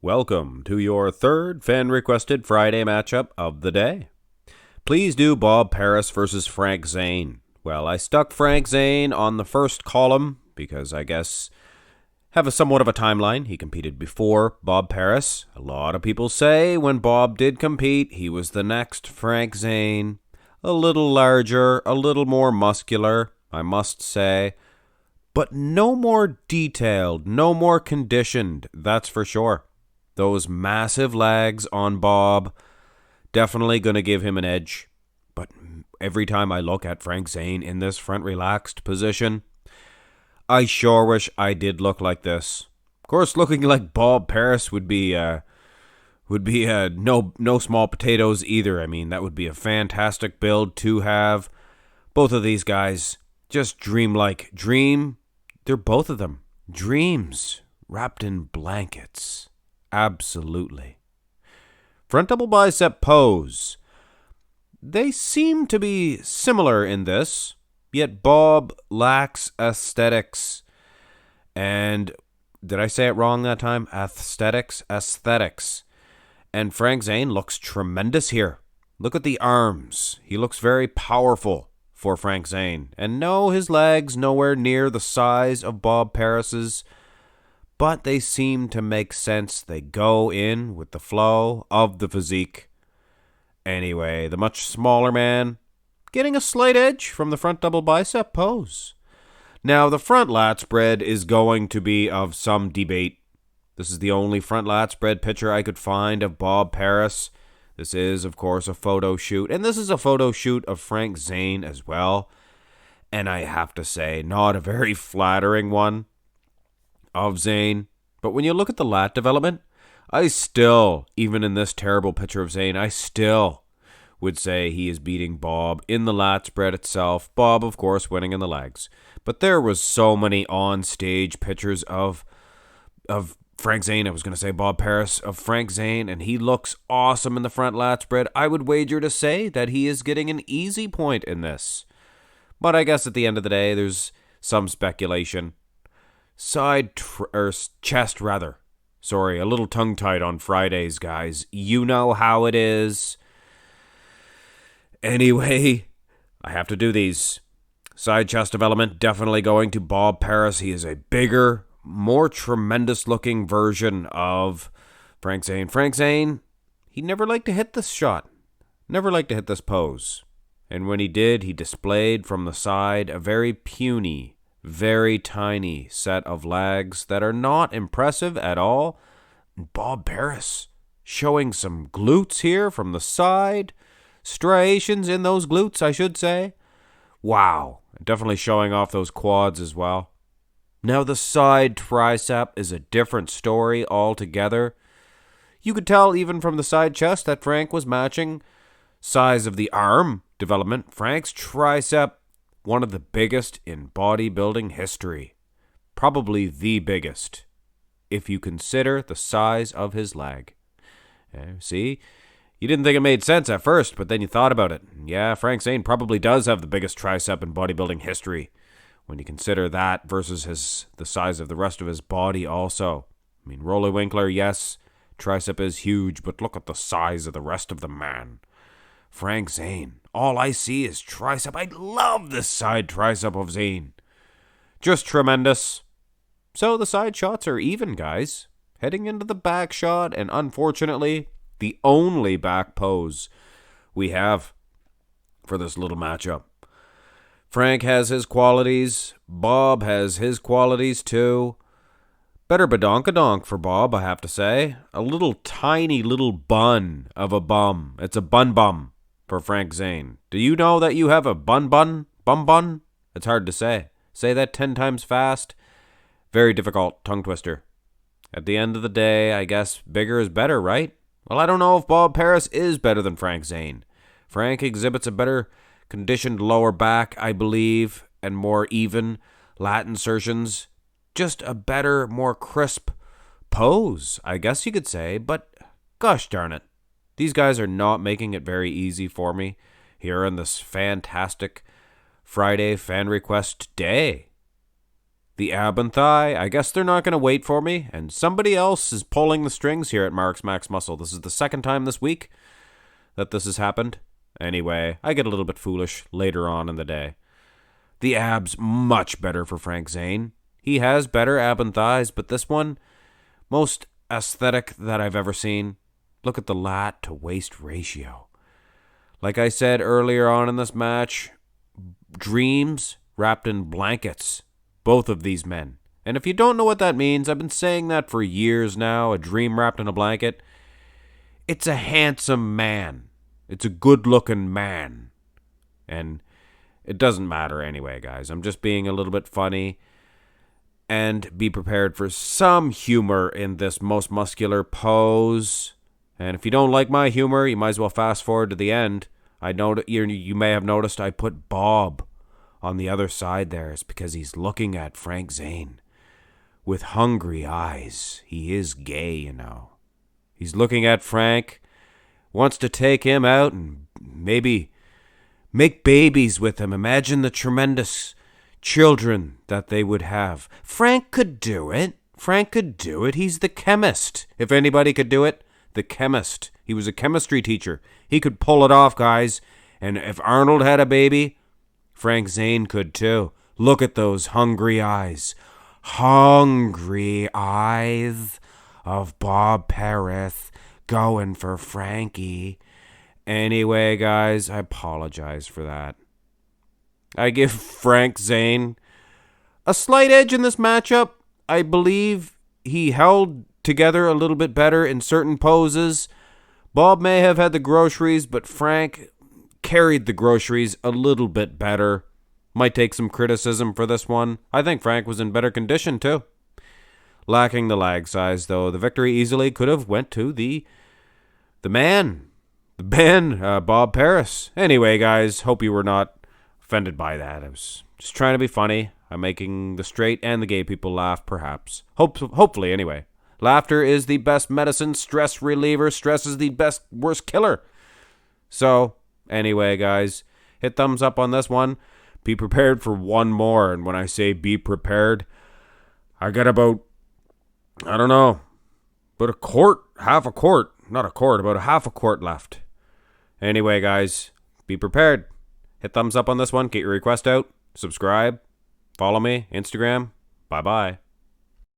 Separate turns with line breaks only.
Welcome to your third fan-requested Friday matchup of the day. Please do Bob Paris versus Frank Zane. Well, I stuck Frank Zane on the first column because I guess have a somewhat of a timeline. He competed before Bob Paris. A lot of people say when Bob did compete, he was the next Frank Zane. A little larger, a little more muscular, I must say. But no more detailed, no more conditioned, that's for sure. Those massive legs on Bob, definitely going to give him an edge. But every time I look at Frank Zane in this front relaxed position, I sure wish I did look like this. Of course, looking like Bob Paris would be no small potatoes either. I mean, that would be a fantastic build to have. Both of these guys just dreamlike. They're both of them dreams wrapped in blankets. Absolutely. Front double bicep pose. They seem to be similar in this, yet Bob lacks aesthetics. And did I say it wrong that time? Aesthetics. And Frank Zane looks tremendous here. Look at the arms. He looks very powerful for Frank Zane. And no, his legs nowhere near the size of Bob Paris's, but they seem to make sense. They go in with the flow of the physique. Anyway, the much smaller man getting a slight edge from the front double bicep pose. Now, the front lat spread is going to be of some debate. This is the only front lat spread picture I could find of Bob Paris. This is, of course, a photo shoot, and this is a photo shoot of Frank Zane as well. And I have to say, not a very flattering one of Zane. But when you look at the lat development, I still, even in this terrible picture of Zane, I still would say he is beating Bob in the lat spread itself. Bob, of course, winning in the legs. But there was so many on-stage pictures of Frank Zane. I was going to say Bob Paris, of Frank Zane, and he looks awesome in the front lat spread. I would wager to say that he is getting an easy point in this. But I guess at the end of the day, there's some speculation. Chest, rather. Sorry, a little tongue-tied on Fridays, guys. You know how it is. Anyway, I have to do these. Side chest development, definitely going to Bob Paris. He is a bigger, more tremendous-looking version of Frank Zane. Frank Zane, he never liked to hit this shot. Never liked to hit this pose. And when he did, he displayed from the side a very puny, very tiny set of legs that are not impressive at all. Bob Paris showing some glutes here from the side. Striations in those glutes, I should say. Wow. Definitely showing off those quads as well. Now the side tricep is a different story altogether. You could tell even from the side chest that Frank was matching size of the arm development. Frank's tricep, one of the biggest in bodybuilding history. Probably the biggest, if you consider the size of his leg. See? You didn't think it made sense at first, but then you thought about it. Yeah, Frank Zane probably does have the biggest tricep in bodybuilding history when you consider that versus the size of the rest of his body also. I mean, Rolly Winkler, yes, tricep is huge, but look at the size of the rest of the man. Frank Zane, all I see is tricep. I love this side tricep of Zane. Just tremendous. So the side shots are even, guys. Heading into the back shot, and unfortunately, the only back pose we have for this little matchup. Frank has his qualities. Bob has his qualities too. Better badonkadonk for Bob, I have to say. A little tiny little bun of a bum. It's a bun for Frank Zane. Do you know that you have a bun? It's hard to say. Say that 10 times fast. Very difficult tongue twister. At the end of the day, I guess bigger is better, right? Well, I don't know if Bob Paris is better than Frank Zane. Frank exhibits a better conditioned lower back, I believe, and more even lat insertions. Just a better, more crisp pose, I guess you could say. But gosh darn it, these guys are not making it very easy for me here on this fantastic Friday fan request day. the ab and thigh. I guess they're not going to wait for me, and somebody else is pulling the strings here at Mark's Max Muscle. This is the second time this week that this has happened. Anyway, I get a little bit foolish later on in the day. The abs, much better for Frank Zane. He has better ab and thighs, but this one, most aesthetic that I've ever seen. Look at the lat to waist ratio. Like I said earlier on in this match, dreams wrapped in blankets. Both of these men. And if you don't know what that means, I've been saying that for years now, a dream wrapped in a blanket. It's a handsome man. It's a good-looking man. And it doesn't matter anyway, guys. I'm just being a little bit funny. And be prepared for some humor in this most muscular pose. And if you don't like my humor, you might as well fast forward to the end. I know that you may have noticed I put Bob on the other side there. It's because he's looking at Frank Zane with hungry eyes. He is gay, you know. He's looking at Frank, wants to take him out and maybe make babies with him. Imagine the tremendous children that they would have. Frank could do it. Frank could do it. He's the chemist. If anybody could do it, the chemist. He was a chemistry teacher. He could pull it off, guys. And if Arnold had a baby, Frank Zane could too. Look at those hungry eyes. Hungry eyes of Bob Paris going for Frankie. Anyway, guys, I apologize for that. I give Frank Zane a slight edge in this matchup. I believe he held together a little bit better in certain poses. Bob may have had the groceries, but Frank carried the groceries a little bit better. Might take some criticism for this one. I think Frank was in better condition too. Lacking the lag size, though, the victory easily could have went to the man, Bob Paris. Anyway, guys, hope you were not offended by that. I was just trying to be funny. I'm making the straight and the gay people laugh, perhaps. Hopefully, anyway. Laughter is the best medicine, stress reliever. Stress is the worst killer. So, anyway, guys, hit thumbs up on this one. Be prepared for one more. And when I say be prepared, I got about a quart left. Anyway, guys, be prepared. Hit thumbs up on this one. Get your request out. Subscribe. Follow me. Instagram. Bye-bye.